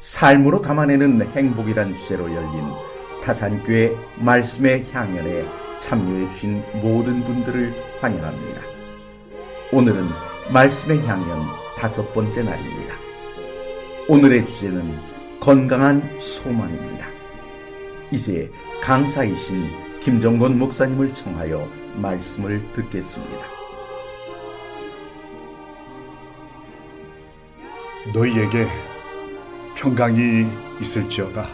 삶으로 담아내는 행복이란 주제로 열린 타산교회 말씀의 향연에 참여해 주신 모든 분들을 환영합니다. 오늘은 말씀의 향연 5번째 날입니다. 오늘의 주제는 건강한 소망입니다. 이제 강사이신 김정건 목사님을 청하여 말씀을 듣겠습니다. 너희에게 평강이 있을지어다.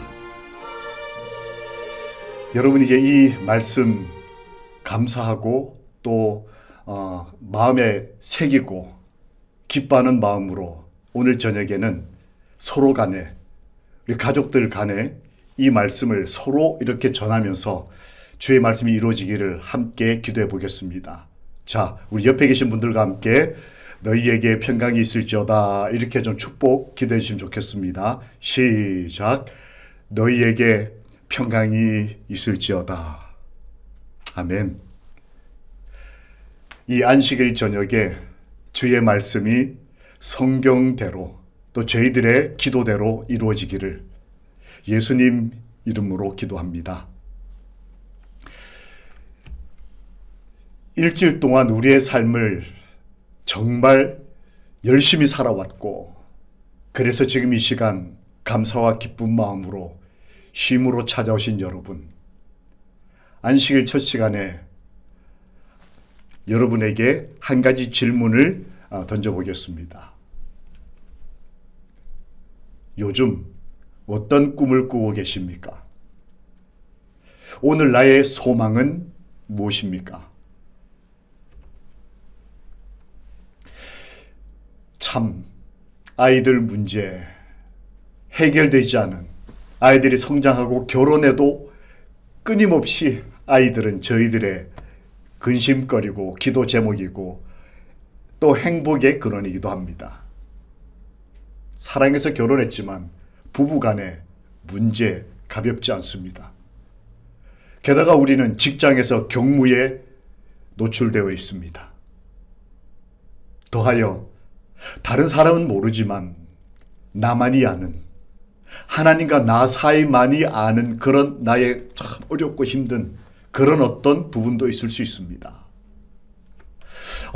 여러분, 이제 이 말씀 감사하고 또 마음에 새기고 기뻐하는 마음으로 오늘 저녁에는 서로 간에, 우리 가족들 간에 이 말씀을 서로 이렇게 전하면서 주의 말씀이 이루어지기를 함께 기도해 보겠습니다. 자, 우리 옆에 계신 분들과 함께 너희에게 평강이 있을지어다, 이렇게 좀 축복 기도해 주시면 좋겠습니다. 시작. 너희에게 평강이 있을지어다. 아멘. 이 안식일 저녁에 주의 말씀이 성경대로 또 저희들의 기도대로 이루어지기를 예수님 이름으로 기도합니다. 일주일 동안 우리의 삶을 정말 열심히 살아왔고, 그래서 지금 이 시간 감사와 기쁜 마음으로 쉼으로 찾아오신 여러분, 안식일 첫 시간에 여러분에게 한 가지 질문을 던져보겠습니다. 요즘 어떤 꿈을 꾸고 계십니까? 오늘 나의 소망은 무엇입니까? 참, 아이들 문제 해결되지 않은, 아이들이 성장하고 결혼해도 끊임없이 아이들은 저희들의 근심거리고 기도 제목이고 또 행복의 근원이기도 합니다. 사랑해서 결혼했지만 부부간의 문제 가볍지 않습니다. 게다가 우리는 직장에서 경무에 노출되어 있습니다. 더하여 다른 사람은 모르지만 나만이 아는, 하나님과 나 사이만이 아는 그런 나의 참 어렵고 힘든 그런 어떤 부분도 있을 수 있습니다.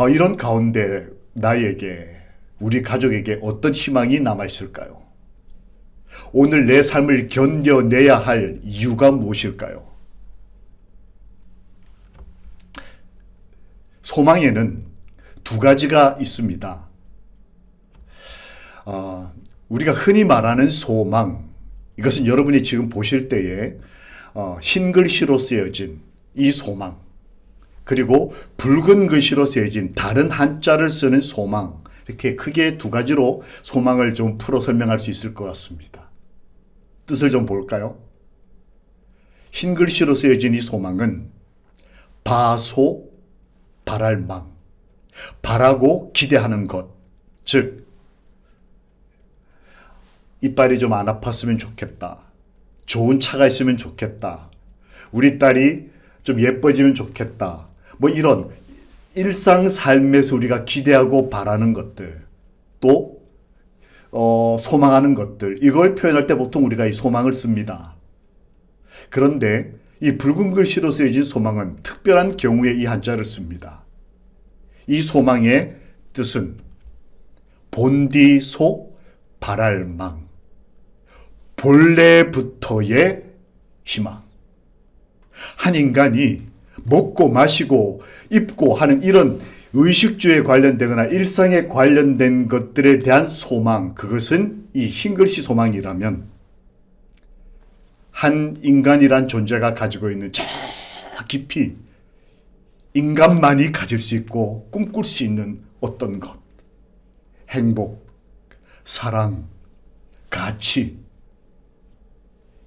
이런 가운데 나에게, 우리 가족에게 어떤 희망이 남아있을까요? 오늘 내 삶을 견뎌내야 할 이유가 무엇일까요? 소망에는 두 가지가 있습니다. 우리가 흔히 말하는 소망, 이것은 여러분이 지금 보실 때에 흰 글씨로 쓰여진 이 소망, 그리고 붉은 글씨로 쓰여진 다른 한자를 쓰는 소망, 이렇게 크게 두 가지로 소망을 좀 풀어 설명할 수 있을 것 같습니다. 뜻을 좀 볼까요? 흰 글씨로 쓰여진 이 소망은 바소, 바랄망, 바라고 기대하는 것, 즉 이빨이 좀 안 아팠으면 좋겠다, 좋은 차가 있으면 좋겠다, 우리 딸이 좀 예뻐지면 좋겠다, 뭐 이런 일상 삶에서 우리가 기대하고 바라는 것들, 또 소망하는 것들, 이걸 표현할 때 보통 우리가 이 소망을 씁니다. 그런데 이 붉은 글씨로 쓰여진 소망은 특별한 경우에 이 한자를 씁니다. 이 소망의 뜻은 본디소 바랄망, 본래부터의 희망. 한 인간이 먹고 마시고 입고 하는 이런 의식주에 관련되거나 일상에 관련된 것들에 대한 소망, 그것은 이 흰글씨 소망이라면, 한 인간이란 존재가 가지고 있는 저 깊이 인간만이 가질 수 있고 꿈꿀 수 있는 어떤 것, 행복, 사랑, 가치,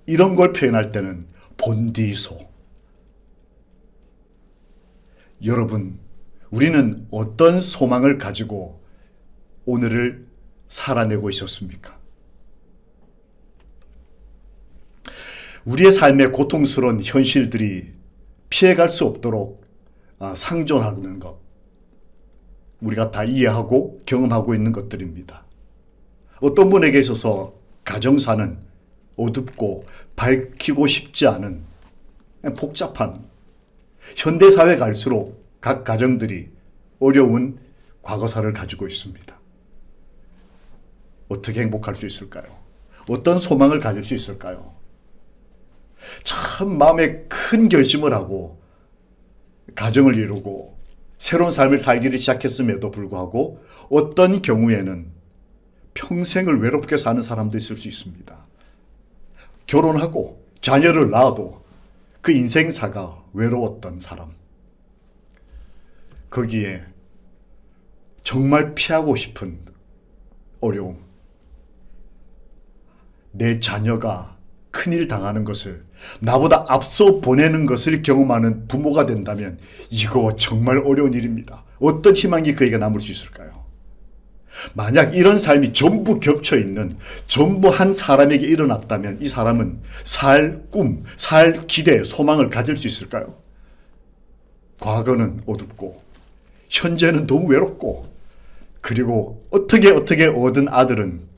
이런 걸 표현할 때는 본디소. 여러분, 우리는 어떤 소망을 가지고 오늘을 살아내고 있었습니까? 우리의 삶의 고통스러운 현실들이 피해갈 수 없도록 상존하는 것, 우리가 다 이해하고 경험하고 있는 것들입니다. 어떤 분에게 있어서 가정사는 어둡고 밝히고 싶지 않은 복잡한, 현대사회 갈수록 각 가정들이 어려운 과거사를 가지고 있습니다. 어떻게 행복할 수 있을까요? 어떤 소망을 가질 수 있을까요? 참 마음에 큰 결심을 하고 가정을 이루고 새로운 삶을 살기를 시작했음에도 불구하고 어떤 경우에는 평생을 외롭게 사는 사람도 있을 수 있습니다. 결혼하고 자녀를 낳아도 그 인생사가 외로웠던 사람. 거기에 정말 피하고 싶은 어려움. 내 자녀가 큰일 당하는 것을, 나보다 앞서 보내는 것을 경험하는 부모가 된다면 이거 정말 어려운 일입니다. 어떤 희망이 그에게 남을 수 있을까요? 만약 이런 삶이 전부 겹쳐 있는, 전부 한 사람에게 일어났다면 이 사람은 살 꿈, 살 기대, 소망을 가질 수 있을까요? 과거는 어둡고 현재는 너무 외롭고, 그리고 어떻게 얻은 아들은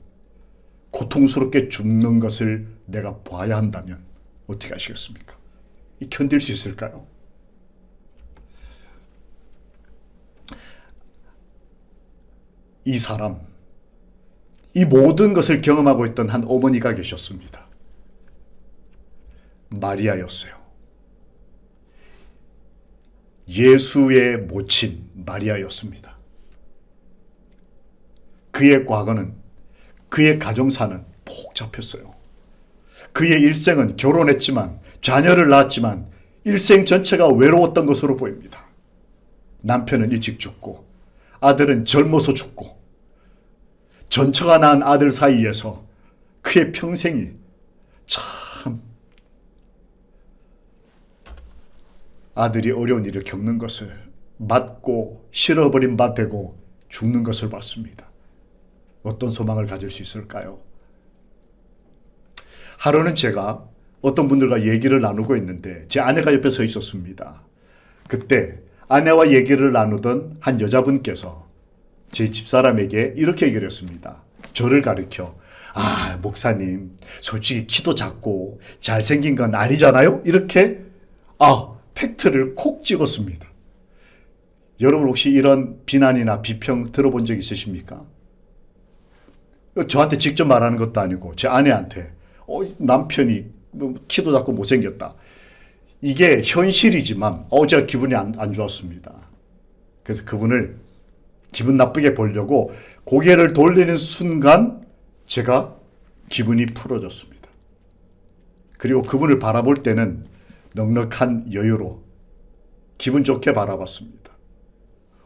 고통스럽게 죽는 것을 내가 봐야 한다면 어떻게 하시겠습니까? 견딜 수 있을까요? 이 사람, 이 모든 것을 경험하고 있던 한 어머니가 계셨습니다. 마리아였어요. 예수의 모친 마리아였습니다. 그의 과거는, 그의 가정사는 복잡했어요. 그의 일생은 결혼했지만, 자녀를 낳았지만 일생 전체가 외로웠던 것으로 보입니다. 남편은 일찍 죽고 아들은 젊어서 죽고, 전처가 낳은 아들 사이에서 그의 평생이 참, 아들이 어려운 일을 겪는 것을 맞고 실어버린 바 되고 죽는 것을 봤습니다. 어떤 소망을 가질 수 있을까요? 하루는 제가 어떤 분들과 얘기를 나누고 있는데 제 아내가 옆에 서 있었습니다. 그때 아내와 얘기를 나누던 한 여자분께서 제 집사람에게 이렇게 얘기를 했습니다. 저를 가리켜, 목사님, 솔직히 키도 작고 잘생긴 건 아니잖아요? 이렇게 팩트를 콕 찍었습니다. 여러분 혹시 이런 비난이나 비평 들어본 적 있으십니까? 저한테 직접 말하는 것도 아니고 제 아내한테 남편이 키도 작고 못생겼다. 이게 현실이지만 제가 기분이 안 좋았습니다. 그래서 그분을 기분 나쁘게 보려고 고개를 돌리는 순간 제가 기분이 풀어졌습니다. 그리고 그분을 바라볼 때는 넉넉한 여유로 기분 좋게 바라봤습니다.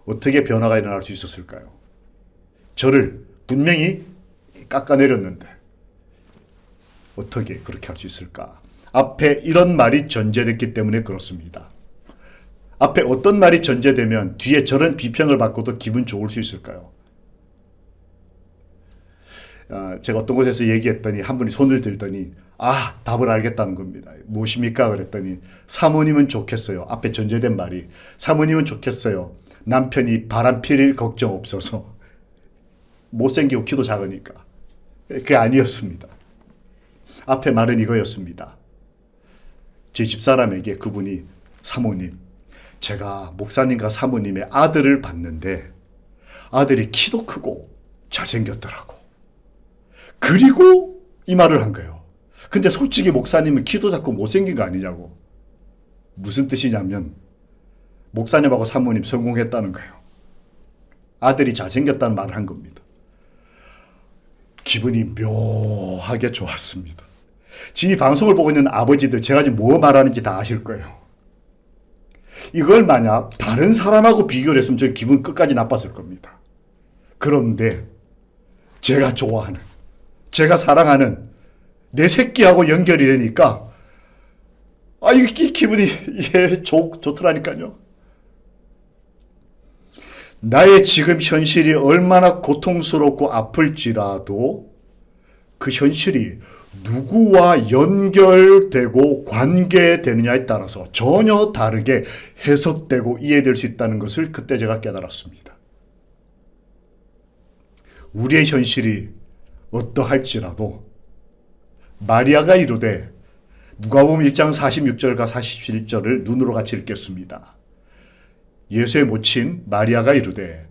어떻게 변화가 일어날 수 있었을까요? 저를 분명히 깎아내렸는데 어떻게 그렇게 할 수 있을까? 앞에 이런 말이 전제됐기 때문에 그렇습니다. 앞에 어떤 말이 전제되면 뒤에 저런 비평을 받고도 기분 좋을 수 있을까요? 제가 어떤 곳에서 얘기했더니 한 분이 손을 들더니 답을 알겠다는 겁니다. 무엇입니까? 그랬더니 사모님은 좋겠어요. 앞에 전제된 말이 사모님은 좋겠어요. 남편이 바람 필 걱정 없어서. 못생기고 키도 작으니까. 그게 아니었습니다. 앞에 말은 이거였습니다. 제 집사람에게 그분이, 사모님, 제가 목사님과 사모님의 아들을 봤는데 아들이 키도 크고 잘생겼더라고. 그리고 이 말을 한 거예요. 근데 솔직히 목사님은 키도 작고 못생긴 거 아니냐고. 무슨 뜻이냐면 목사님하고 사모님 성공했다는 거예요. 아들이 잘생겼다는 말을 한 겁니다. 기분이 묘하게 좋았습니다. 지금 이 방송을 보고 있는 아버지들, 제가 지금 뭐 말하는지 다 아실 거예요. 이걸 만약 다른 사람하고 비교를 했으면 저 기분 끝까지 나빴을 겁니다. 그런데 제가 좋아하는, 제가 사랑하는 내 새끼하고 연결이 되니까 이 기분이 좋더라니까요. 나의 지금 현실이 얼마나 고통스럽고 아플지라도 그 현실이 누구와 연결되고 관계되느냐에 따라서 전혀 다르게 해석되고 이해될 수 있다는 것을 그때 제가 깨달았습니다. 우리의 현실이 어떠할지라도 마리아가 이르되, 누가복음 1장 46절과 47절을 눈으로 같이 읽겠습니다. 예수의 모친 마리아가 이르되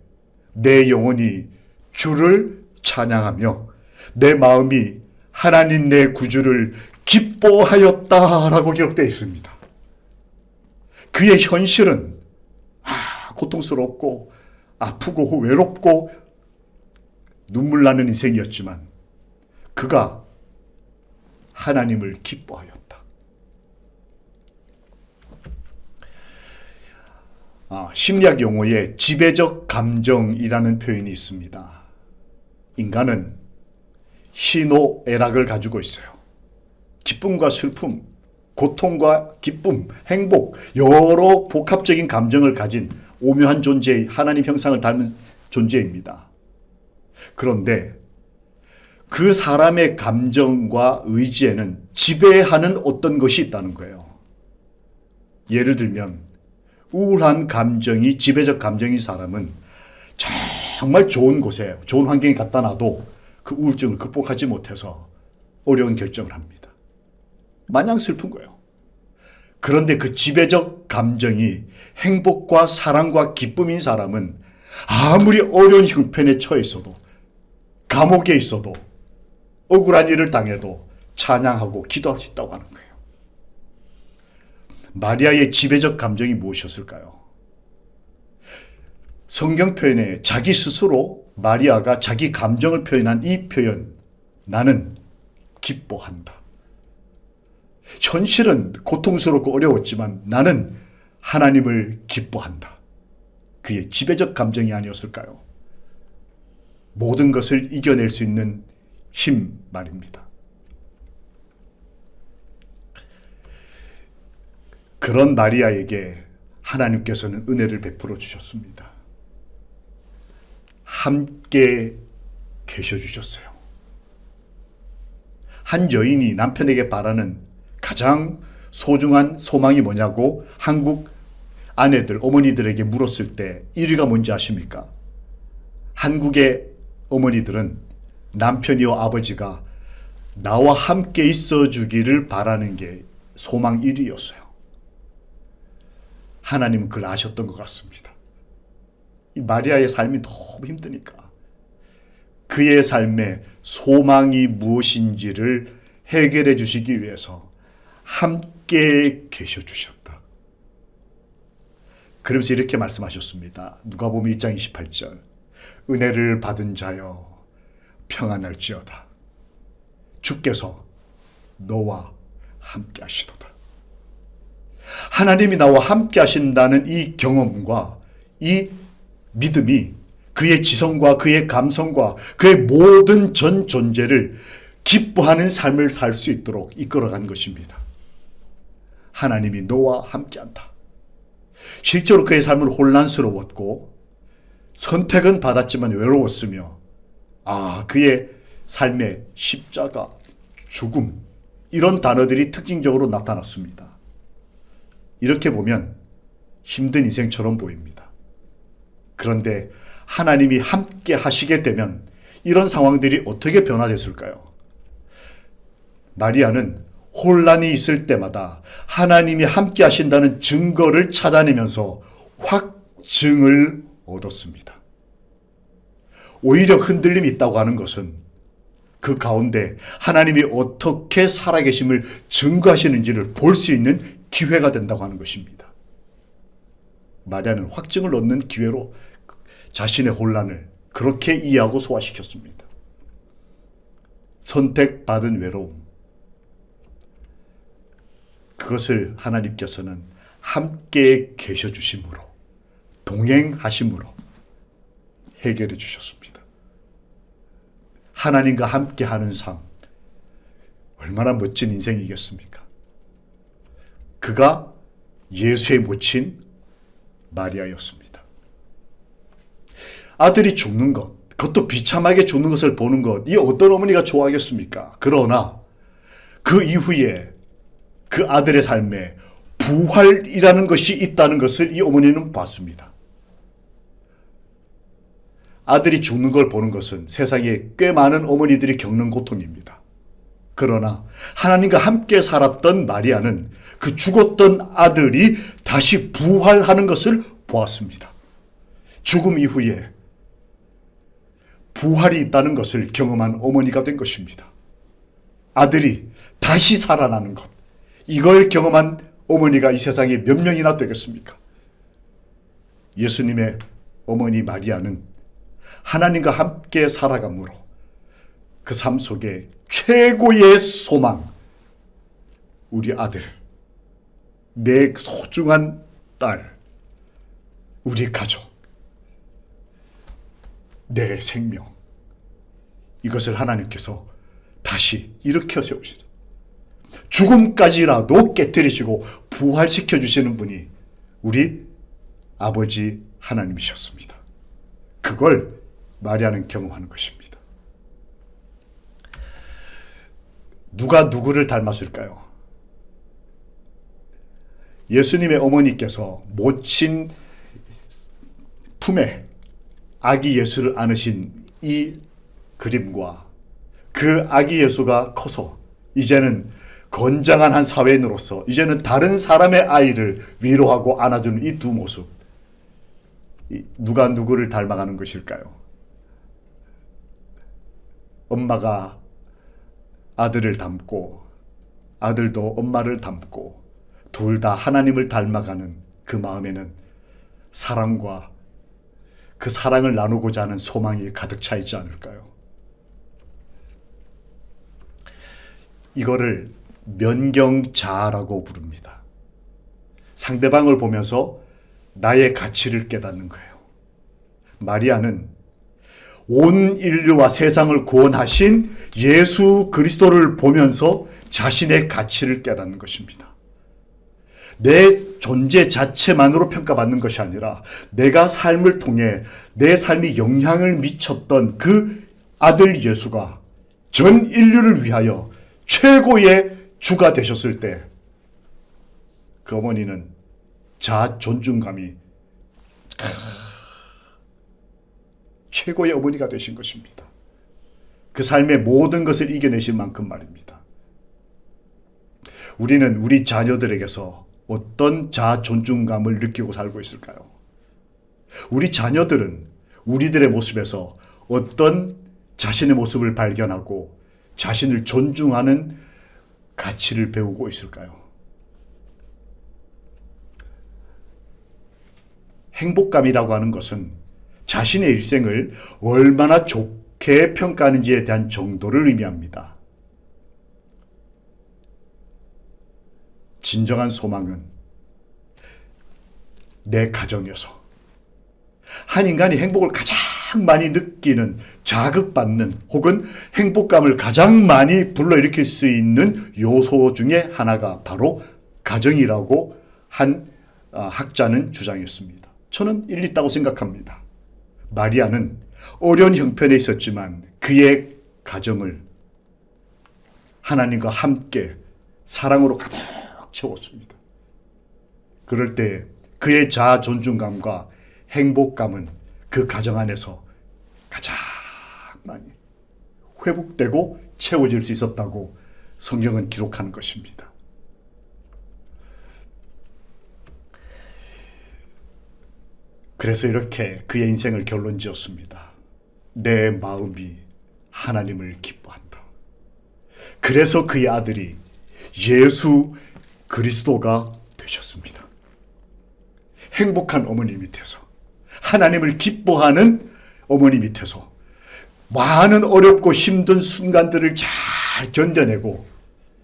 내 영혼이 주를 찬양하며 내 마음이 하나님 내 구주를 기뻐하였다라고 기록되어 있습니다. 그의 현실은 고통스럽고 아프고 외롭고 눈물 나는 인생이었지만 그가 하나님을 기뻐하였다. 심리학 용어에 지배적 감정이라는 표현이 있습니다. 인간은 희노애락을 가지고 있어요. 기쁨과 슬픔, 고통과 기쁨, 행복, 여러 복합적인 감정을 가진 오묘한 존재, 하나님 형상을 닮은 존재입니다. 그런데 그 사람의 감정과 의지에는 지배하는 어떤 것이 있다는 거예요. 예를 들면 우울한 감정이 지배적 감정인 사람은 정말 좋은 곳에, 좋은 환경에 갖다 놔도 그 우울증을 극복하지 못해서 어려운 결정을 합니다. 마냥 슬픈 거예요. 그런데 그 지배적 감정이 행복과 사랑과 기쁨인 사람은 아무리 어려운 형편에 처해 있어도, 감옥에 있어도, 억울한 일을 당해도 찬양하고 기도할 수 있다고 하는 거예요. 마리아의 지배적 감정이 무엇이었을까요? 성경 표현에 자기 스스로 마리아가 자기 감정을 표현한 이 표현, 나는 기뻐한다. 현실은 고통스럽고 어려웠지만 나는 하나님을 기뻐한다. 그의 지배적 감정이 아니었을까요? 모든 것을 이겨낼 수 있는 힘 말입니다. 그런 마리아에게 하나님께서는 은혜를 베풀어 주셨습니다. 함께 계셔 주셨어요. 한 여인이 남편에게 바라는 가장 소중한 소망이 뭐냐고 한국 아내들, 어머니들에게 물었을 때 1위가 뭔지 아십니까? 한국의 어머니들은 남편이와 아버지가 나와 함께 있어 주기를 바라는 게 소망 1위였어요. 하나님은 그걸 아셨던 것 같습니다. 이 마리아의 삶이 너무 힘드니까 그의 삶에 소망이 무엇인지를 해결해 주시기 위해서 함께 계셔 주셨다. 그러면서 이렇게 말씀하셨습니다. 누가복음 1장 28절. 은혜를 받은 자여 평안할지어다. 주께서 너와 함께 하시도다. 하나님이 나와 함께 하신다는 이 경험과 이 믿음이 그의 지성과 그의 감성과 그의 모든 전 존재를 기뻐하는 삶을 살 수 있도록 이끌어간 것입니다. 하나님이 너와 함께한다. 실제로 그의 삶은 혼란스러웠고 선택은 받았지만 외로웠으며 그의 삶의 십자가, 죽음 이런 단어들이 특징적으로 나타났습니다. 이렇게 보면 힘든 인생처럼 보입니다. 그런데 하나님이 함께 하시게 되면 이런 상황들이 어떻게 변화됐을까요? 마리아는 혼란이 있을 때마다 하나님이 함께 하신다는 증거를 찾아내면서 확증을 얻었습니다. 오히려 흔들림이 있다고 하는 것은 그 가운데 하나님이 어떻게 살아계심을 증거하시는지를 볼 수 있는 기회가 된다고 하는 것입니다. 마리아는 확증을 얻는 기회로 자신의 혼란을 그렇게 이해하고 소화시켰습니다. 선택받은 외로움, 그것을 하나님께서는 함께 계셔 주심으로, 동행하심으로 해결해 주셨습니다. 하나님과 함께 하는 삶, 얼마나 멋진 인생이겠습니까? 그가 예수의 모친 마리아였습니다. 아들이 죽는 것, 그것도 비참하게 죽는 것을 보는 것, 이 어떤 어머니가 좋아하겠습니까? 그러나 그 이후에 그 아들의 삶에 부활이라는 것이 있다는 것을 이 어머니는 봤습니다. 아들이 죽는 걸 보는 것은 세상에 꽤 많은 어머니들이 겪는 고통입니다. 그러나 하나님과 함께 살았던 마리아는 그 죽었던 아들이 다시 부활하는 것을 보았습니다. 죽음 이후에 부활이 있다는 것을 경험한 어머니가 된 것입니다. 아들이 다시 살아나는 것, 이걸 경험한 어머니가 이 세상에 몇 명이나 되겠습니까? 예수님의 어머니 마리아는 하나님과 함께 살아감으로 그 삶 속에 최고의 소망, 우리 아들, 내 소중한 딸, 우리 가족, 내 생명, 이것을 하나님께서 다시 일으켜 세우시다. 죽음까지라도 깨뜨리시고 부활시켜 주시는 분이 우리 아버지 하나님이셨습니다. 그걸 마리아는 경험하는 것입니다. 누가 누구를 닮았을까요? 예수님의 어머니께서 모친 품에 아기 예수를 안으신 이 그림과 그 아기 예수가 커서 이제는 건장한 한 사회인으로서 이제는 다른 사람의 아이를 위로하고 안아주는 이 두 모습, 누가 누구를 닮아가는 것일까요? 엄마가 아들을 닮고 아들도 엄마를 닮고 둘 다 하나님을 닮아가는 그 마음에는 사랑과 그 사랑을 나누고자 하는 소망이 가득 차 있지 않을까요? 이거를 면경자아라고 부릅니다. 상대방을 보면서 나의 가치를 깨닫는 거예요. 마리아는 온 인류와 세상을 구원하신 예수 그리스도를 보면서 자신의 가치를 깨닫는 것입니다. 내 존재 자체만으로 평가받는 것이 아니라 내가 삶을 통해 내 삶이 영향을 미쳤던 그 아들 예수가 전 인류를 위하여 최고의 주가 되셨을 때 그 어머니는 자아 존중감이 최고의 어머니가 되신 것입니다. 그 삶의 모든 것을 이겨내신 만큼 말입니다. 우리는 우리 자녀들에게서 어떤 자아 존중감을 느끼고 살고 있을까요? 우리 자녀들은 우리들의 모습에서 어떤 자신의 모습을 발견하고 자신을 존중하는 가치를 배우고 있을까요? 행복감이라고 하는 것은 자신의 일생을 얼마나 좋게 평가하는지에 대한 정도를 의미합니다. 진정한 소망은 내 가정에서 한 인간이 행복을 가장 많이 느끼는, 자극받는 혹은 행복감을 가장 많이 불러일으킬 수 있는 요소 중에 하나가 바로 가정이라고 한 학자는 주장했습니다. 저는 일리 있다고 생각합니다. 마리아는 어려운 형편에 있었지만 그의 가정을 하나님과 함께 사랑으로 가득 채웠습니다. 그럴 때 그의 자아 존중감과 행복감은 그 가정 안에서 가장 많이 회복되고 채워질 수 있었다고 성경은 기록하는 것입니다. 그래서 이렇게 그의 인생을 결론 지었습니다. 내 마음이 하나님을 기뻐한다. 그래서 그의 아들이 예수 그리스도가 되셨습니다. 행복한 어머니 밑에서, 하나님을 기뻐하는 어머니 밑에서 많은 어렵고 힘든 순간들을 잘 견뎌내고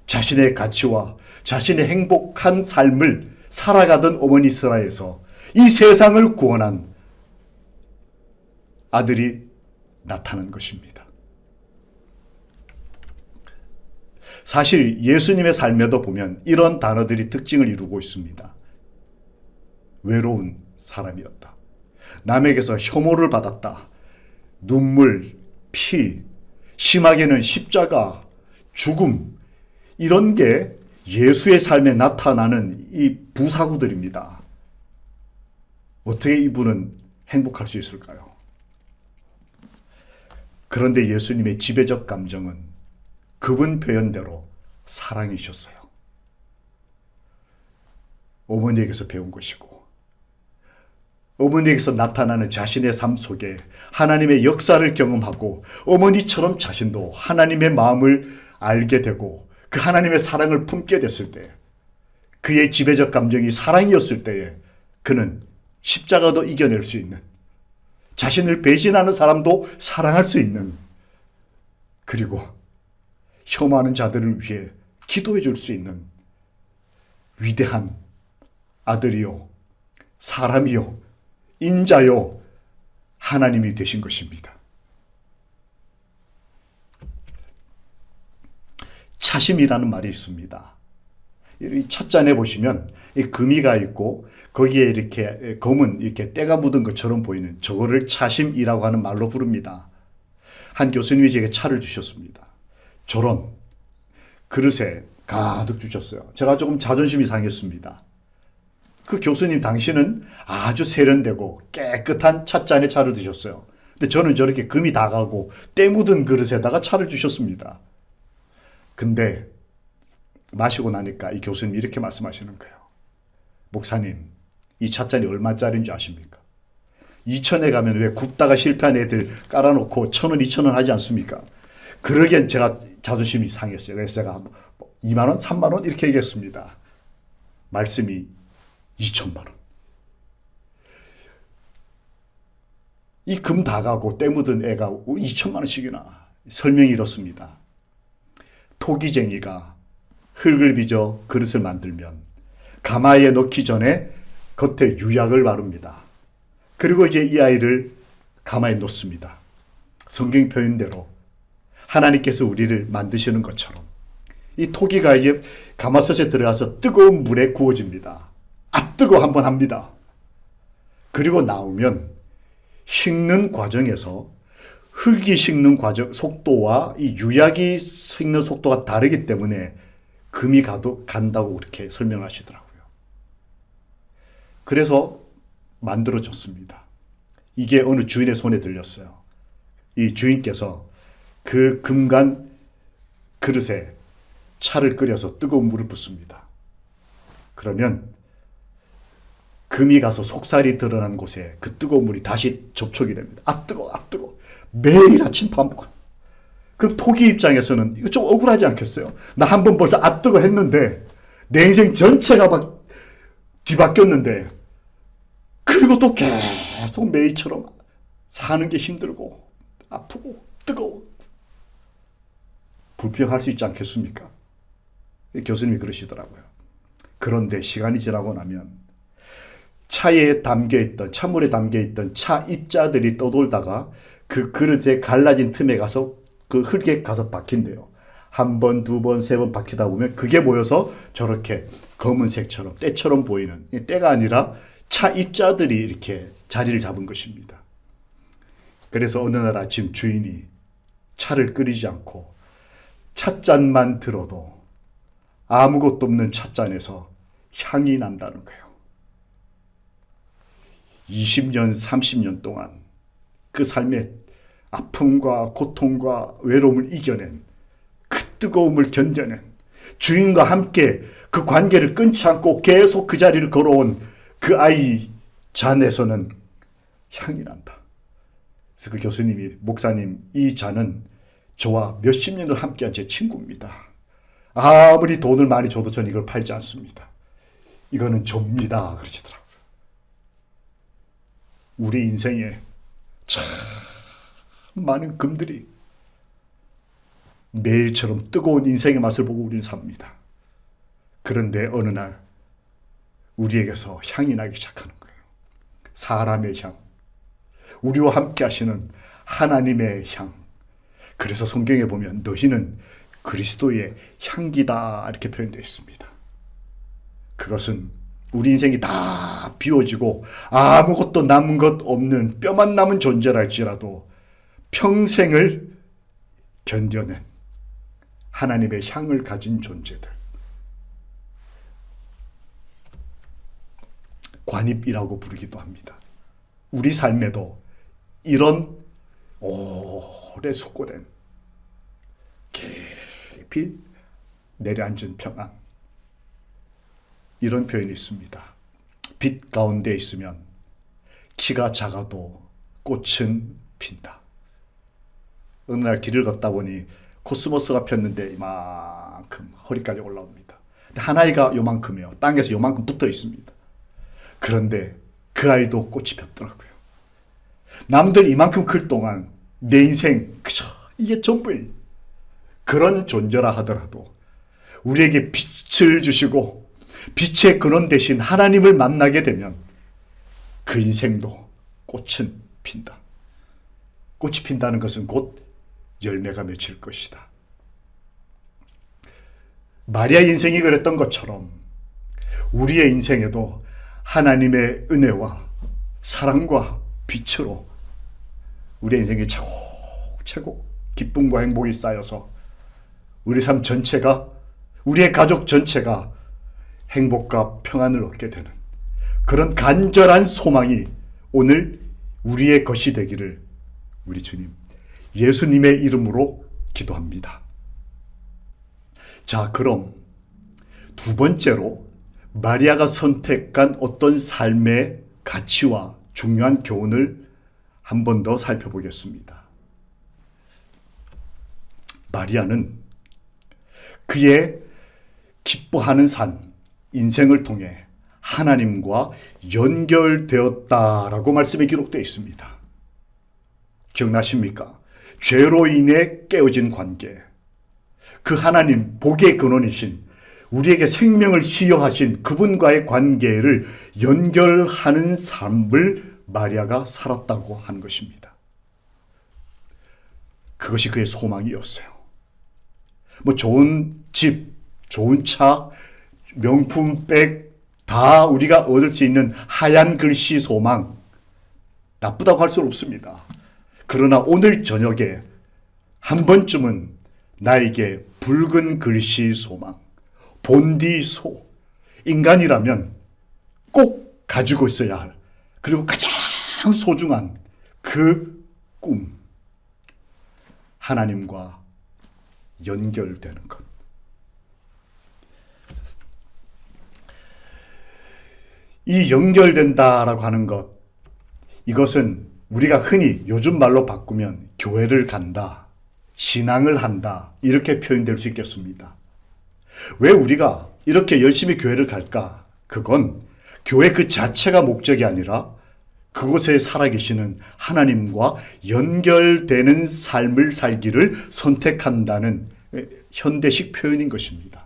자신의 가치와 자신의 행복한 삶을 살아가던 어머니 스라에서 이 세상을 구원한 아들이 나타난 것입니다. 사실 예수님의 삶에도 보면 이런 단어들이 특징을 이루고 있습니다. 외로운 사람이었다. 남에게서 혐오를 받았다. 눈물, 피, 심하게는 십자가, 죽음, 이런 게 예수의 삶에 나타나는 이 부사구들입니다. 어떻게 이분은 행복할 수 있을까요? 그런데 예수님의 지배적 감정은 그분 표현대로 사랑이셨어요. 어머니에게서 배운 것이고 어머니에게서 나타나는 자신의 삶 속에 하나님의 역사를 경험하고 어머니처럼 자신도 하나님의 마음을 알게 되고 그 하나님의 사랑을 품게 됐을 때 그의 지배적 감정이 사랑이었을 때에 그는 십자가도 이겨낼 수 있는 자신을 배신하는 사람도 사랑할 수 있는 그리고 혐오하는 자들을 위해 기도해 줄 수 있는 위대한 아들이요 사람이요 인자요 하나님이 되신 것입니다. 차심이라는 말이 있습니다. 이 찻잔에 보시면 이 금이가 있고 거기에 이렇게 검은 이렇게 때가 묻은 것처럼 보이는 저거를 차심이라고 하는 말로 부릅니다. 한 교수님이 제게 차를 주셨습니다. 저런 그릇에 가득 주셨어요. 제가 조금 자존심이 상했습니다. 그 교수님 당신은 아주 세련되고 깨끗한 찻잔에 차를 드셨어요. 근데 저는 저렇게 금이 다 가고 때 묻은 그릇에다가 차를 주셨습니다. 근데 마시고 나니까 이 교수님 이렇게 말씀하시는 거예요. 목사님, 이 찻잔이 얼마짜리인지 아십니까? 2,000에 가면 왜 굽다가 실패한 애들 깔아놓고 1,000원, 2,000원 하지 않습니까? 그러기엔 제가 자존심이 상했어요. 그래서 제가 2만 원, 3만 원 이렇게 얘기했습니다. 말씀이 2천만 원. 이 금 다 가고 때 묻은 애가 2천만 원씩이나. 설명이 이렇습니다. 토기쟁이가 흙을 빚어 그릇을 만들면 가마에 넣기 전에 겉에 유약을 바릅니다. 그리고 이제 이 아이를 가마에 놓습니다. 성경 표현대로 하나님께서 우리를 만드시는 것처럼 이 토기가 이제 가마솥에 들어가서 뜨거운 물에 구워집니다. 아 뜨거 한번 합니다. 그리고 나오면 식는 과정에서 흙이 식는 과정 속도와 이 유약이 식는 속도가 다르기 때문에 금이 간다고 그렇게 설명하시더라고요. 그래서 만들어졌습니다. 이게 어느 주인의 손에 들렸어요. 이 주인께서 그 금간 그릇에 차를 끓여서 뜨거운 물을 붓습니다. 그러면 금이 가서 속살이 드러난 곳에 그 뜨거운 물이 다시 접촉이 됩니다. 아 뜨거워, 아 뜨거워. 매일 아침 반복. 그 토기 입장에서는 이거 좀 억울하지 않겠어요? 나 한 번 벌써 아 뜨거 했는데 내 인생 전체가 막 뒤바뀌었는데 그리고 또 계속 매일처럼 사는 게 힘들고 아프고 뜨거워. 불평할 수 있지 않겠습니까? 교수님이 그러시더라고요. 그런데 시간이 지나고 나면 차에 담겨있던 찬물에 담겨있던 차 입자들이 떠돌다가 그 그릇에 갈라진 틈에 가서 그 흙에 가서 박힌대요. 한 번, 두 번, 세 번 박히다 보면 그게 모여서 저렇게 검은색처럼 때처럼 보이는 때가 아니라 차 입자들이 이렇게 자리를 잡은 것입니다. 그래서 어느 날 아침 주인이 차를 끓이지 않고 찻잔만 들어도 아무것도 없는 찻잔에서 향이 난다는 거예요. 20년, 30년 동안 그 삶의 아픔과 고통과 외로움을 이겨낸 그 뜨거움을 견뎌낸 주인과 함께 그 관계를 끊지 않고 계속 그 자리를 걸어온 그 아이 잔에서는 향이 난다. 그래서 그 교수님이 목사님 이 잔은 저와 몇십 년을 함께한 제 친구입니다. 아무리 돈을 많이 줘도 전 이걸 팔지 않습니다. 이거는 접니다. 그러시더라고요. 우리 인생에 참 많은 금들이 매일처럼 뜨거운 인생의 맛을 보고 우리는 삽니다. 그런데 어느 날 우리에게서 향이 나기 시작하는 거예요. 사람의 향, 우리와 함께 하시는 하나님의 향. 그래서 성경에 보면 너희는 그리스도의 향기다 이렇게 표현되어 있습니다. 그것은 우리 인생이 다 비워지고 아무것도 남은 것 없는 뼈만 남은 존재랄지라도 평생을 견뎌낸 하나님의 향을 가진 존재들. 관입이라고 부르기도 합니다. 우리 삶에도 이런 오래 숙고된 깊이 내려앉은 평안. 이런 표현이 있습니다. 빛 가운데 있으면 키가 작아도 꽃은 핀다. 어느 날 길을 걷다 보니 코스모스가 폈는데 이만큼 허리까지 올라옵니다. 근데 한 아이가 요만큼이요. 땅에서 요만큼 붙어 있습니다. 그런데 그 아이도 꽃이 폈더라고요. 남들 이만큼 클 동안 내 인생 그저 이게 전부인 그런 존재라 하더라도 우리에게 빛을 주시고 빛의 근원 대신 하나님을 만나게 되면 그 인생도 꽃은 핀다. 꽃이 핀다는 것은 곧 열매가 맺힐 것이다. 마리아 인생이 그랬던 것처럼 우리의 인생에도 하나님의 은혜와 사랑과 빛으로 우리의 인생이 차곡차곡 기쁨과 행복이 쌓여서 우리 삶 전체가, 우리의 가족 전체가 행복과 평안을 얻게 되는 그런 간절한 소망이 오늘 우리의 것이 되기를 우리 주님 예수님의 이름으로 기도합니다. 자, 그럼 두 번째로 마리아가 선택한 어떤 삶의 가치와 중요한 교훈을 한 번 더 살펴보겠습니다. 마리아는 그의 기뻐하는 삶, 인생을 통해 하나님과 연결되었다라고 말씀에 기록되어 있습니다. 기억나십니까? 죄로 인해 깨어진 관계, 그 하나님 복의 근원이신 우리에게 생명을 시여하신 그분과의 관계를 연결하는 삶을 마리아가 살았다고 한 것입니다. 그것이 그의 소망이었어요. 뭐 좋은 집, 좋은 차, 명품 백 다 우리가 얻을 수 있는 하얀 글씨 소망, 나쁘다고 할 수는 없습니다. 그러나 오늘 저녁에 한 번쯤은 나에게 붉은 글씨 소망, 본디소, 인간이라면 꼭 가지고 있어야 할, 그리고 가장 소중한 그 꿈, 하나님과 연결되는 것. 이 연결된다라고 하는 것, 이것은 우리가 흔히 요즘 말로 바꾸면 교회를 간다, 신앙을 한다, 이렇게 표현될 수 있겠습니다. 왜 우리가 이렇게 열심히 교회를 갈까? 그건 교회 그 자체가 목적이 아니라 그곳에 살아계시는 하나님과 연결되는 삶을 살기를 선택한다는 현대식 표현인 것입니다.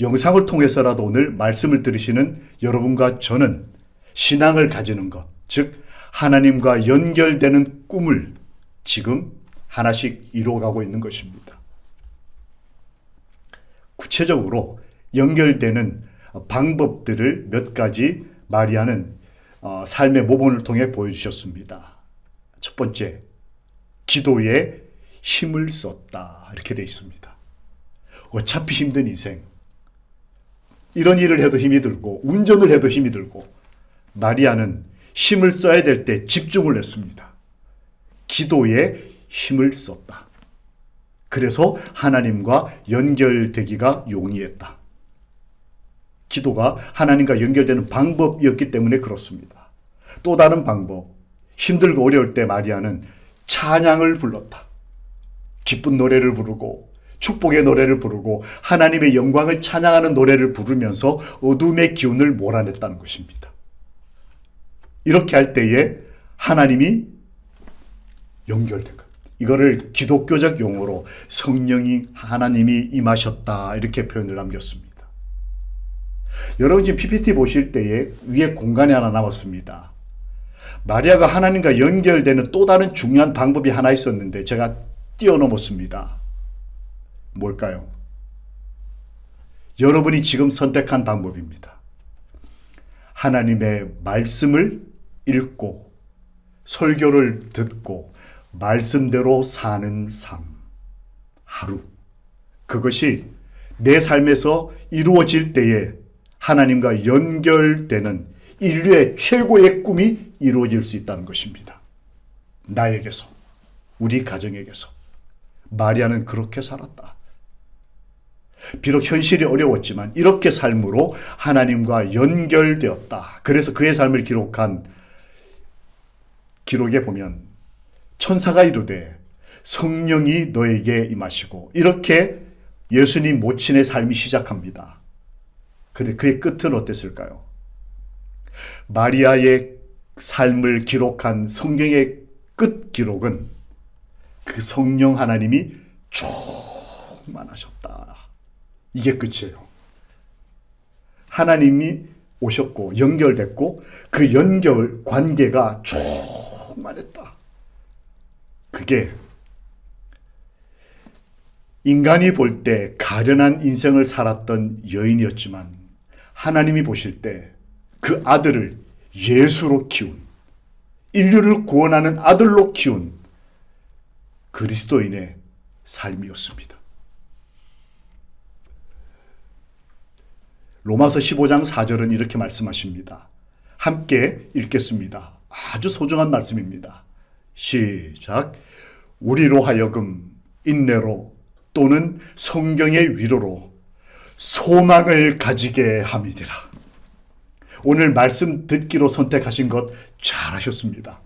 영상을 통해서라도 오늘 말씀을 들으시는 여러분과 저는 신앙을 가지는 것, 즉 하나님과 연결되는 꿈을 지금 하나씩 이루어가고 있는 것입니다. 구체적으로 연결되는 방법들을 몇 가지 마리아는 삶의 모본을 통해 보여주셨습니다. 첫 번째, 기도에 힘을 썼다, 이렇게 되어 있습니다. 어차피 힘든 인생, 이런 일을 해도 힘이 들고 운전을 해도 힘이 들고, 마리아는 힘을 써야 될 때 집중을 했습니다. 기도에 힘을 썼다. 그래서 하나님과 연결되기가 용이했다. 기도가 하나님과 연결되는 방법이었기 때문에 그렇습니다. 또 다른 방법, 힘들고 어려울 때 마리아는 찬양을 불렀다. 기쁜 노래를 부르고 축복의 노래를 부르고 하나님의 영광을 찬양하는 노래를 부르면서 어둠의 기운을 몰아냈다는 것입니다. 이렇게 할 때에 하나님이 연결된 것. 이거를 기독교적 용어로 성령이, 하나님이 임하셨다, 이렇게 표현을 남겼습니다. 여러분 지금 PPT 보실 때에 위에 공간이 하나 남았습니다. 마리아가 하나님과 연결되는 또 다른 중요한 방법이 하나 있었는데 제가 뛰어넘었습니다. 뭘까요? 여러분이 지금 선택한 방법입니다. 하나님의 말씀을 읽고 설교를 듣고 말씀대로 사는 삶, 하루. 그것이 내 삶에서 이루어질 때에 하나님과 연결되는 인류의 최고의 꿈이 이루어질 수 있다는 것입니다. 나에게서, 우리 가정에게서. 마리아는 그렇게 살았다. 비록 현실이 어려웠지만 이렇게 삶으로 하나님과 연결되었다. 그래서 그의 삶을 기록한 기록에 보면 천사가 이르되 성령이 너에게 임하시고, 이렇게 예수님 모친의 삶이 시작합니다. 그런데 그의 끝은 어땠을까요? 마리아의 삶을 기록한 성경의 끝 기록은 그 성령 하나님이 충만하셨다. 이게 끝이에요. 하나님이 오셨고 연결됐고 그 연결 관계가 충만했다. 그게 인간이 볼 때 가련한 인생을 살았던 여인이었지만 하나님이 보실 때 그 아들을 예수로 키운, 인류를 구원하는 아들로 키운 그리스도인의 삶이었습니다. 로마서 15장 4절은 이렇게 말씀하십니다. 함께 읽겠습니다. 아주 소중한 말씀입니다. 시작. 우리로 하여금 인내로 또는 성경의 위로로 소망을 가지게 함이니라. 오늘 말씀 듣기로 선택하신 것 잘하셨습니다.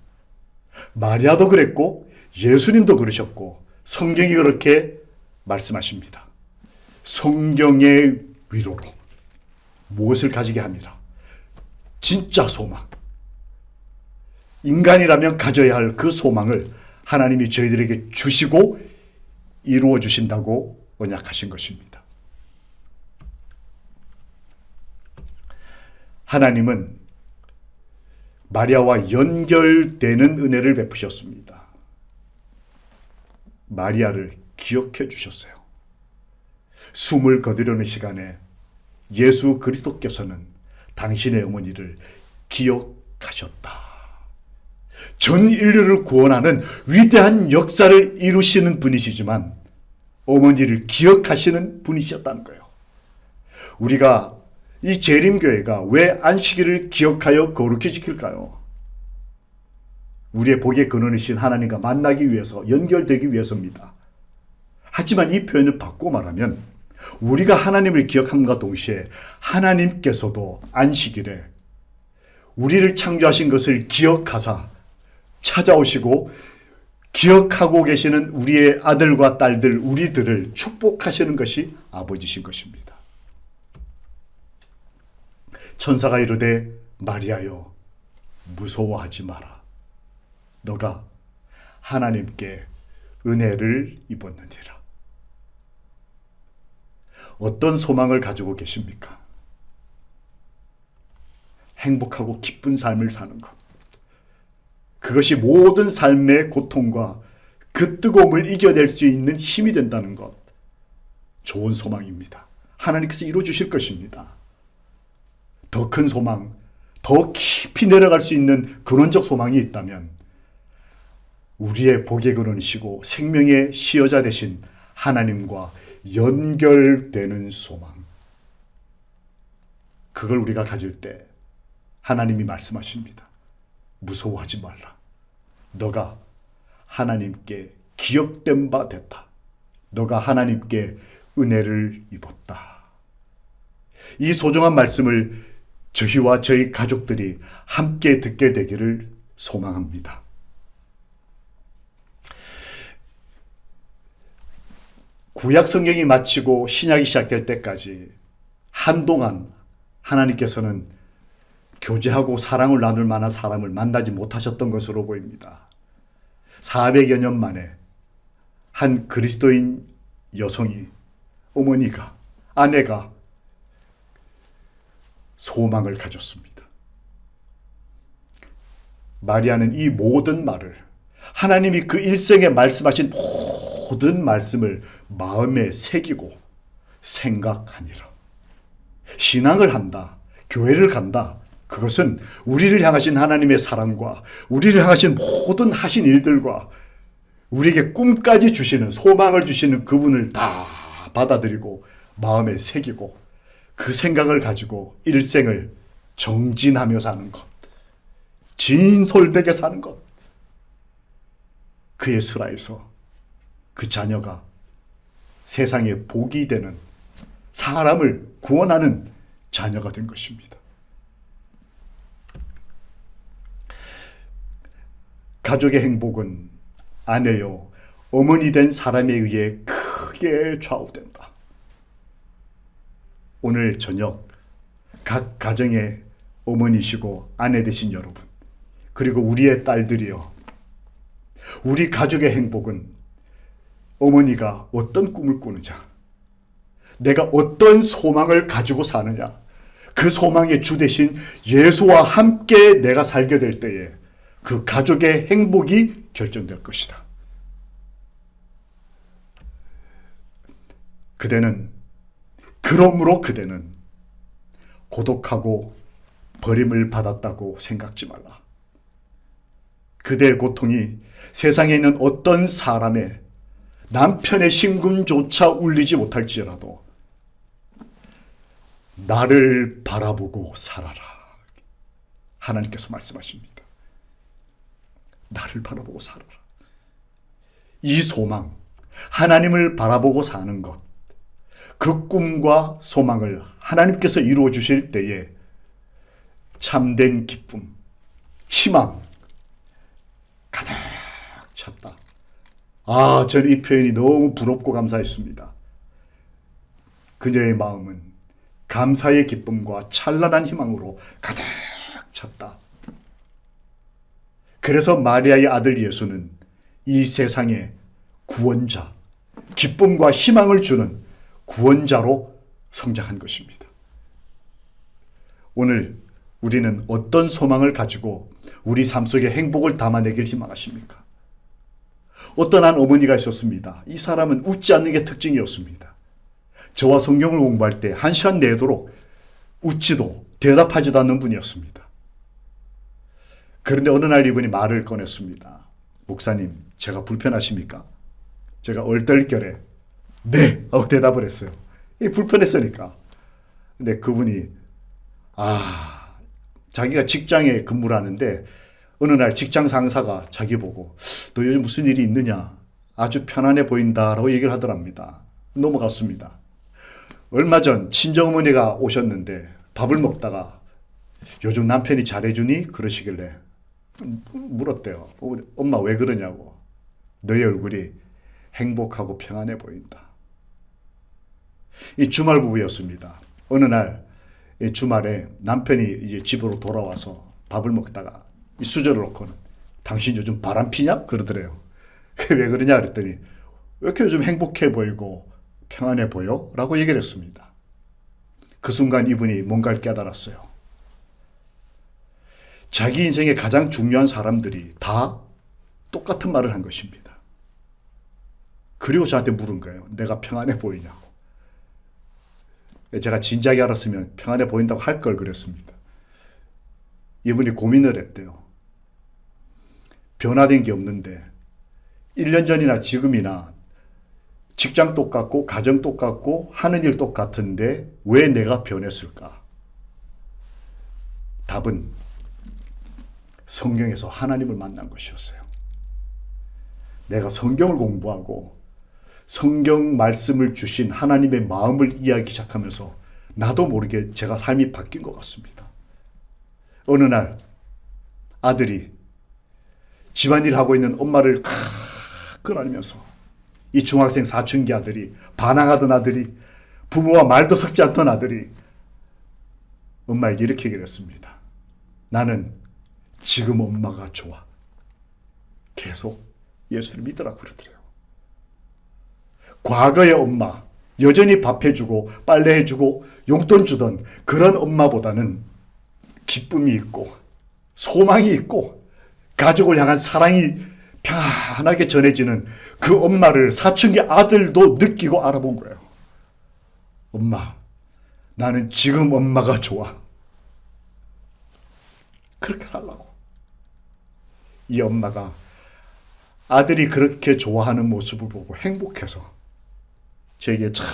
마리아도 그랬고 예수님도 그러셨고 성경이 그렇게 말씀하십니다. 성경의 위로로 무엇을 가지게 함이라? 진짜 소망. 인간이라면 가져야 할 그 소망을 하나님이 저희들에게 주시고 이루어 주신다고 언약하신 것입니다. 하나님은 마리아와 연결되는 은혜를 베푸셨습니다. 마리아를 기억해 주셨어요. 숨을 거두려는 시간에 예수 그리스도께서는 당신의 어머니를 기억하셨다. 전 인류를 구원하는 위대한 역사를 이루시는 분이시지만 어머니를 기억하시는 분이셨다는 거예요. 우리가 이 재림교회가 왜 안식일을 기억하여 거룩히 지킬까요? 우리의 복의 근원이신 하나님과 만나기 위해서, 연결되기 위해서입니다. 하지만 이 표현을 바꿔 말하면 우리가 하나님을 기억함과 동시에 하나님께서도 안식일에 우리를 창조하신 것을 기억하사 찾아오시고 기억하고 계시는 우리의 아들과 딸들, 우리들을 축복하시는 것이 아버지신 것입니다. 천사가 이르되 마리아여 무서워하지 마라. 너가 하나님께 은혜를 입었느니라. 어떤 소망을 가지고 계십니까? 행복하고 기쁜 삶을 사는 것. 그것이 모든 삶의 고통과 그 뜨거움을 이겨낼 수 있는 힘이 된다는 것. 좋은 소망입니다. 하나님께서 이루어 주실 것입니다. 더 큰 소망, 더 깊이 내려갈 수 있는 근원적 소망이 있다면 우리의 복의 근원이시고 생명의 시여자 되신 하나님과 연결되는 소망. 그걸 우리가 가질 때 하나님이 말씀하십니다. 무서워하지 말라. 너가 하나님께 기억된 바 됐다. 너가 하나님께 은혜를 입었다. 이 소중한 말씀을 저희와 저희 가족들이 함께 듣게 되기를 소망합니다. 구약 성경이 마치고 신약이 시작될 때까지 한동안 하나님께서는 교제하고 사랑을 나눌 만한 사람을 만나지 못하셨던 것으로 보입니다. 400여 년 만에 한 그리스도인 여성이, 어머니가, 아내가 소망을 가졌습니다. 마리아는 이 모든 말을, 하나님이 그 일생에 말씀하신 모든 말씀을 마음에 새기고 생각하니라. 신앙을 한다, 교회를 간다, 그것은 우리를 향하신 하나님의 사랑과 우리를 향하신 모든 하신 일들과 우리에게 꿈까지 주시는, 소망을 주시는 그분을 다 받아들이고 마음에 새기고 그 생각을 가지고 일생을 정진하며 사는 것, 진솔되게 사는 것. 그의 슬하에서 그 자녀가 세상에 복이 되는 사람을 구원하는 자녀가 된 것입니다. 가족의 행복은 아내요, 어머니 된 사람에 의해 크게 좌우된다. 오늘 저녁 각 가정의 어머니시고 아내 되신 여러분, 그리고 우리의 딸들이요, 우리 가족의 행복은 어머니가 어떤 꿈을 꾸느냐, 내가 어떤 소망을 가지고 사느냐, 그 소망의 주 대신 예수와 함께 내가 살게 될 때에 그 가족의 행복이 결정될 것이다. 그러므로 그대는 고독하고 버림을 받았다고 생각지 말라. 그대의 고통이 세상에 있는 어떤 사람의 남편의 심금조차 울리지 못할지라도 나를 바라보고 살아라. 하나님께서 말씀하십니다. 나를 바라보고 살아라. 이 소망, 하나님을 바라보고 사는 것, 그 꿈과 소망을 하나님께서 이루어 주실 때에 참된 기쁨, 희망 가득 찼다. 저는 이 표현이 너무 부럽고 감사했습니다. 그녀의 마음은 감사의 기쁨과 찬란한 희망으로 가득 찼다. 그래서 마리아의 아들 예수는 이 세상의 구원자, 기쁨과 희망을 주는 구원자로 성장한 것입니다. 오늘 우리는 어떤 소망을 가지고 우리 삶 속에 행복을 담아내길 희망하십니까? 어떤 한 어머니가 있었습니다. 이 사람은 웃지 않는 게 특징이었습니다. 저와 성경을 공부할 때 1시간 내도록 웃지도 대답하지도 않는 분이었습니다. 그런데 어느 날 이분이 말을 꺼냈습니다. 목사님, 제가 불편하십니까? 제가 얼떨결에 네! 하고 대답을 했어요. 불편했으니까. 근데 그분이 자기가 직장에 근무를 하는데 어느 날 직장 상사가 자기 보고 너 요즘 무슨 일이 있느냐? 아주 편안해 보인다라고 얘기를 하더랍니다. 넘어갔습니다. 얼마 전 친정어머니가 오셨는데 밥을 먹다가 요즘 남편이 잘해주니? 그러시길래 물었대요. 엄마 왜 그러냐고. 너의 얼굴이 행복하고 평안해 보인다. 이 주말 부부였습니다. 어느 날 주말에 남편이 이제 집으로 돌아와서 밥을 먹다가 이 수저를 놓고는 당신 요즘 바람 피냐? 그러더래요. 왜 그러냐 그랬더니 왜 이렇게 요즘 행복해 보이고 평안해 보여? 라고 얘기를 했습니다. 그 순간 이분이 뭔가를 깨달았어요. 자기 인생의 가장 중요한 사람들이 다 똑같은 말을 한 것입니다. 그리고 저한테 물은 거예요. 내가 평안해 보이냐고. 제가 진작에 알았으면 평안해 보인다고 할 걸 그랬습니다. 이분이 고민을 했대요. 변화된 게 없는데 1년 전이나 지금이나 직장 똑같고 가정 똑같고 하는 일 똑같은데 왜 내가 변했을까? 답은 성경에서 하나님을 만난 것이었어요. 내가 성경을 공부하고 성경 말씀을 주신 하나님의 마음을 이해하기 시작하면서 나도 모르게 제가 삶이 바뀐 것 같습니다. 어느 날 아들이 집안일 하고 있는 엄마를 끌어안으면서 이 중학생 사춘기 아들이, 반항하던 아들이, 부모와 말도 섞지 않던 아들이 엄마에게 이렇게 얘기를 했습니다. 나는 지금 엄마가 좋아. 계속 예수를 믿으라고 그러더래요. 과거의 엄마, 여전히 밥 해주고 빨래 해주고 용돈 주던 그런 엄마보다는 기쁨이 있고 소망이 있고 가족을 향한 사랑이 편하게 전해지는 그 엄마를 사춘기 아들도 느끼고 알아본 거예요. 엄마, 나는 지금 엄마가 좋아. 그렇게 살라고. 이 엄마가 아들이 그렇게 좋아하는 모습을 보고 행복해서 저에게 참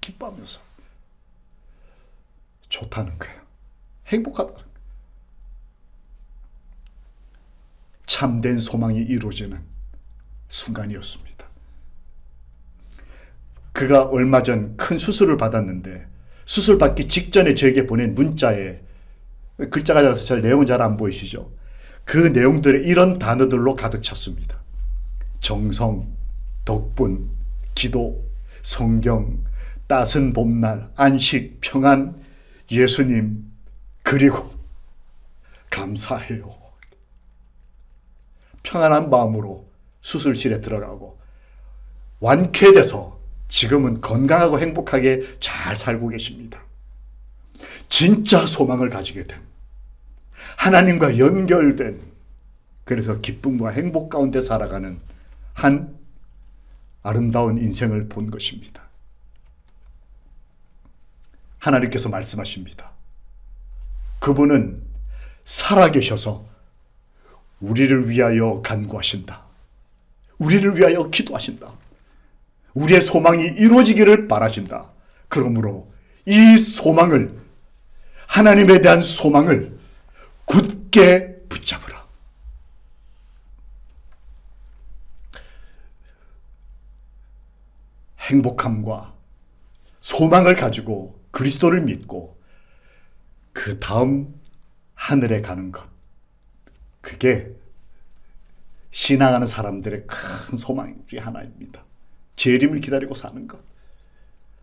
기뻐하면서 좋다는 거예요. 행복하다는 거예요. 참된 소망이 이루어지는 순간이었습니다. 그가 얼마 전 큰 수술을 받았는데 수술 받기 직전에 저에게 보낸 문자에 글자가 작아서 잘 내용은 잘 안 보이시죠? 그 내용들이 이런 단어들로 가득 찼습니다. 정성, 덕분, 기도, 성경, 따스한 봄날, 안식, 평안, 예수님, 그리고 감사해요. 평안한 마음으로 수술실에 들어가고 완쾌돼서 지금은 건강하고 행복하게 잘 살고 계십니다. 진짜 소망을 가지게 된, 하나님과 연결된, 그래서 기쁨과 행복 가운데 살아가는 한 아름다운 인생을 본 것입니다. 하나님께서 말씀하십니다. 그분은 살아계셔서 우리를 위하여 간구하신다. 우리를 위하여 기도하신다. 우리의 소망이 이루어지기를 바라신다. 그러므로 이 소망을, 하나님에 대한 소망을 굳게 붙잡으라. 행복함과 소망을 가지고 그리스도를 믿고 그 다음 하늘에 가는 것, 그게 신앙하는 사람들의 큰 소망 중에 하나입니다. 재림을 기다리고 사는 것,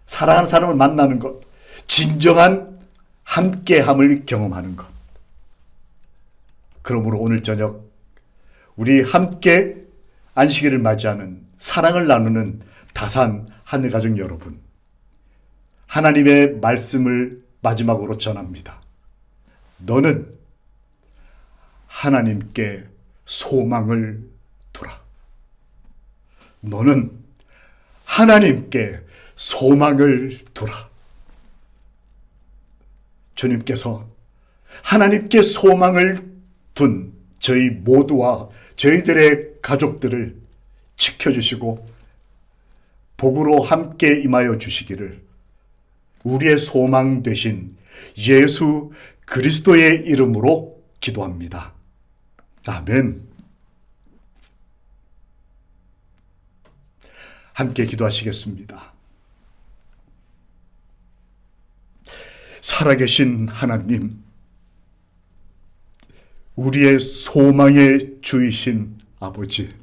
사랑하는 사람을 만나는 것, 진정한 함께함을 경험하는 것. 그러므로 오늘 저녁 우리 함께 안식일을 맞이하는, 사랑을 나누는 다산 하늘가족 여러분, 하나님의 말씀을 마지막으로 전합니다. 너는 하나님께 소망을 두라. 너는 하나님께 소망을 두라. 주님께서 하나님께 소망을 둔 저희 모두와 저희들의 가족들을 지켜주시고 복으로 함께 임하여 주시기를 우리의 소망 되신 예수 그리스도의 이름으로 기도합니다. 아멘. 함께 기도하시겠습니다. 살아계신 하나님, 우리의 소망의 주이신 아버지,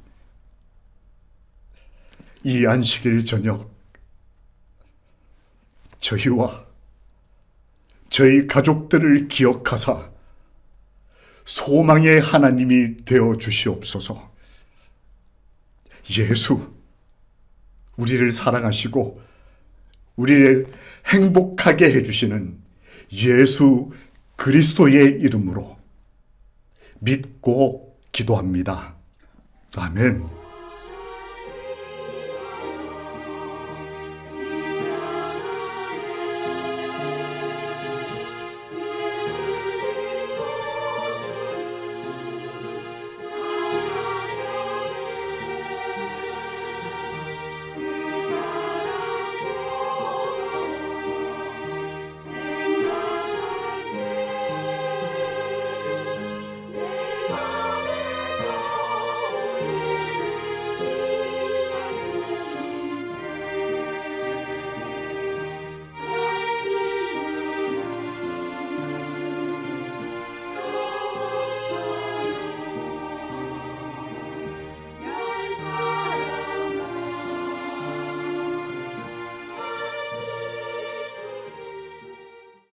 이 안식일 저녁 저희와 저희 가족들을 기억하사 소망의 하나님이 되어 주시옵소서. 예수, 우리를 사랑하시고 우리를 행복하게 해주시는 예수 그리스도의 이름으로 믿고 기도합니다. 아멘.